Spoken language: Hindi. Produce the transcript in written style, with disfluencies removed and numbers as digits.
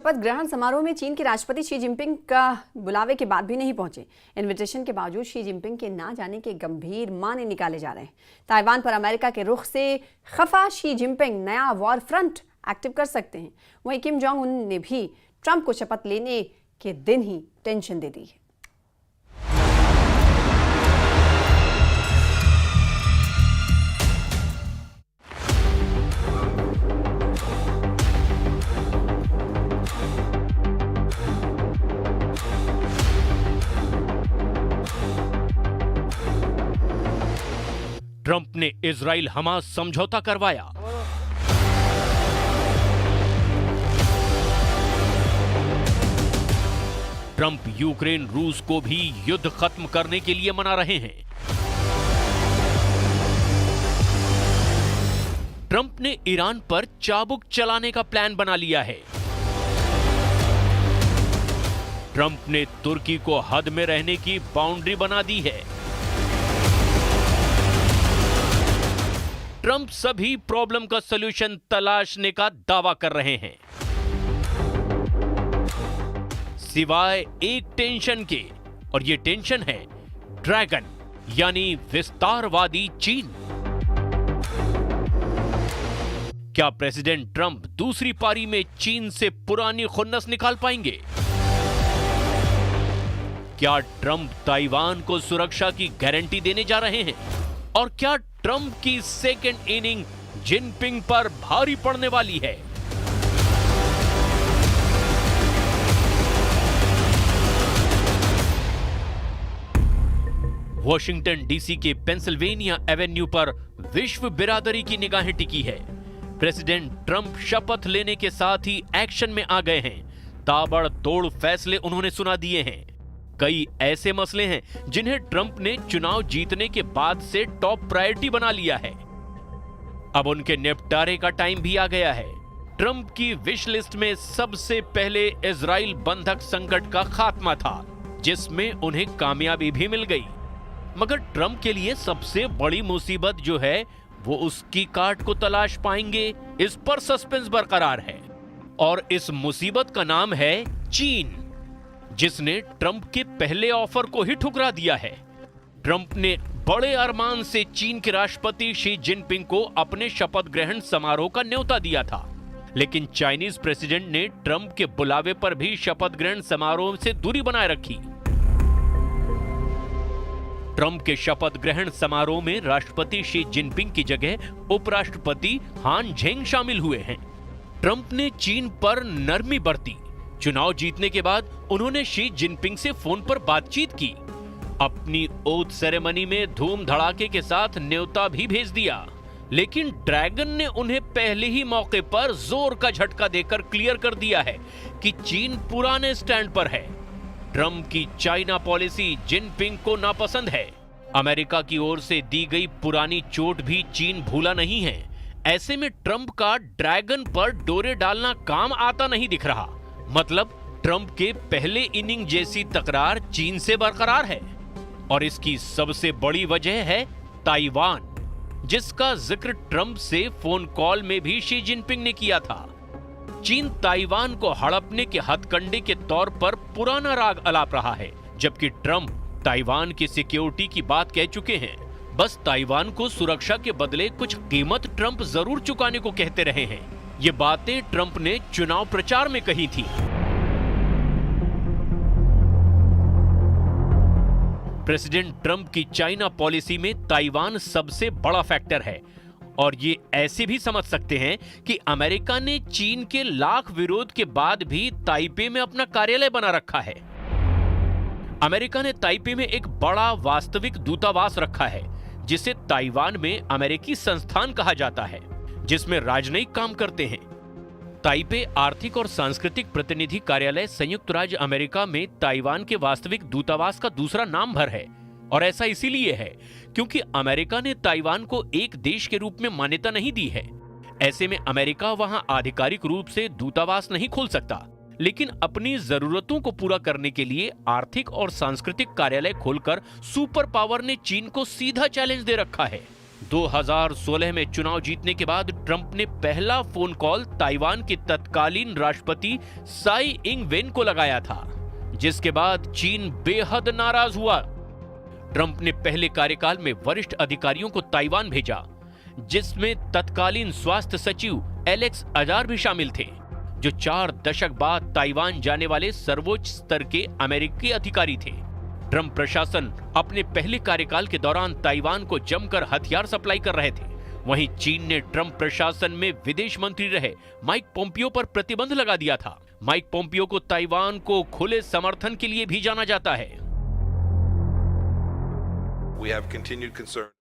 शपथ ग्रहण समारोह में चीन के राष्ट्रपति शी जिनपिंग का बुलावे के बाद भी नहीं पहुंचे। इन्विटेशन के बावजूद शी जिनपिंग के ना जाने के गंभीर माने निकाले जा रहे हैं। ताइवान पर अमेरिका के रुख से खफा शी जिनपिंग नया वॉर फ्रंट एक्टिव कर सकते हैं। वहीं किम जोंग उन ने भी ट्रंप को शपथ लेने के दिन ही टेंशन दे दी है। ट्रंप ने इजराइल हमास समझौता करवाया। ट्रंप यूक्रेन रूस को भी युद्ध खत्म करने के लिए मना रहे हैं। ट्रंप ने ईरान पर चाबुक चलाने का प्लान बना लिया है। ट्रंप ने तुर्की को हद में रहने की बाउंड्री बना दी है। ट्रंप सभी प्रॉब्लम का सलूशन तलाशने का दावा कर रहे हैं, सिवाय एक टेंशन के, और ये टेंशन है ड्रैगन यानी विस्तारवादी चीन। क्या प्रेसिडेंट ट्रंप दूसरी पारी में चीन से पुरानी खुन्नस निकाल पाएंगे? क्या ट्रंप ताइवान को सुरक्षा की गारंटी देने जा रहे हैं? और क्या ट्रंप की सेकेंड इनिंग जिनपिंग पर भारी पड़ने वाली है? वॉशिंगटन डीसी के पेंसिल्वेनिया एवेन्यू पर विश्व बिरादरी की निगाहें टिकी है। प्रेसिडेंट ट्रंप शपथ लेने के साथ ही एक्शन में आ गए हैं। ताबड़तोड़ फैसले उन्होंने सुना दिए हैं। कई ऐसे मसले हैं जिन्हें ट्रंप ने चुनाव जीतने के बाद से टॉप प्रायोरिटी बना लिया है। अब उनके निपटारे का टाइम भी आ गया है। ट्रंप की विश लिस्ट में सबसे पहले इजराइल बंधक संकट का खात्मा था, जिसमें उन्हें कामयाबी भी मिल गई। मगर ट्रंप के लिए सबसे बड़ी मुसीबत जो है वो उसकी काट को तलाश पाएंगे, इस पर सस्पेंस बरकरार है। और इस मुसीबत का नाम है चीन, जिसने ट्रंप के पहले ऑफर को ही ठुकरा दिया है। ट्रंप ने बड़े अरमान से चीन के राष्ट्रपति शी जिनपिंग को अपने शपथ ग्रहण समारोह का न्योता दिया था, लेकिन चाइनीज प्रेसिडेंट ने ट्रंप के बुलावे पर भी शपथ ग्रहण समारोह से दूरी बनाए रखी। ट्रंप के शपथ ग्रहण समारोह में राष्ट्रपति शी जिनपिंग की जगह उपराष्ट्रपति हान झेंग शामिल हुए हैं। ट्रंप ने चीन पर नरमी बरती। चुनाव जीतने के बाद उन्होंने शी जिनपिंग से फोन पर बातचीत की। अपनी ओथ सेरेमनी में धूम धड़ाके के साथ न्योता भी भेज दिया, लेकिन ड्रैगन ने उन्हें पहले ही मौके पर जोर का झटका देकर क्लियर कर दिया है कि चीन पुराने स्टैंड पर है। ट्रंप की चाइना पॉलिसी जिनपिंग को नापसंद है। अमेरिका की ओर से दी गई पुरानी चोट भी चीन भूला नहीं है। ऐसे में ट्रंप का ड्रैगन पर डोरे डालना काम आता नहीं दिख रहा। मतलब ट्रंप के पहले इनिंग जैसी तकरार चीन से बरकरार है। और इसकी सबसे बड़ी वजह है ताइवान, जिसका जिक्र ट्रंप से फोन कॉल में भी शी जिनपिंग ने किया था। चीन ताइवान को हड़पने के हथकंडे के तौर पर पुराना राग अलाप रहा है, जबकि ट्रंप ताइवान की सिक्योरिटी की बात कह चुके हैं। बस ताइवान को सुरक्षा के बदले कुछ कीमत ट्रंप जरूर चुकाने को कहते रहे हैं। ये बातें ट्रंप ने चुनाव प्रचार में कही थी। प्रेसिडेंट ट्रंप की चाइना पॉलिसी में ताइवान सबसे बड़ा फैक्टर है, और ये ऐसे भी समझ सकते हैं कि अमेरिका ने चीन के लाख विरोध के बाद भी ताइपे में अपना कार्यालय बना रखा है। अमेरिका ने ताइपे में एक बड़ा वास्तविक दूतावास रखा है, जिसे ताइवान में अमेरिकी संस्थान कहा जाता है, जिसमें राजनयिक काम करते हैं। ताइपे आर्थिक और सांस्कृतिक प्रतिनिधि कार्यालय संयुक्त राज्य अमेरिका में ताइवान के वास्तविक दूतावास का दूसरा नाम भर है, और ऐसा इसीलिए है क्योंकि अमेरिका ने ताइवान को एक देश के रूप में मान्यता नहीं दी है। ऐसे में अमेरिका वहां आधिकारिक रूप से दूतावास नहीं खोल सकता, लेकिन अपनी जरूरतों को पूरा करने के लिए आर्थिक और सांस्कृतिक कार्यालय खोलकर सुपर पावर ने चीन को सीधा चैलेंज दे रखा है। 2016 में चुनाव जीतने के बाद ट्रंप ने पहला फोन कॉल ताइवान के तत्कालीन राष्ट्रपति साई इंग वेन को लगाया था, जिसके बाद चीन बेहद नाराज हुआ। ट्रंप ने पहले कार्यकाल में वरिष्ठ अधिकारियों को ताइवान भेजा, जिसमें तत्कालीन स्वास्थ्य सचिव एलेक्स अजार भी शामिल थे, जो 4 दशक बाद ताइवान जाने वाले सर्वोच्च स्तर के अमेरिकी अधिकारी थे। ट्रंप प्रशासन अपने पहले कार्यकाल के दौरान ताइवान को जमकर हथियार सप्लाई कर रहे थे। वहीं चीन ने ट्रंप प्रशासन में विदेश मंत्री रहे माइक पोम्पियो पर प्रतिबंध लगा दिया था। माइक पोम्पियो को ताइवान को खुले समर्थन के लिए भी जाना जाता है। We have continued concern.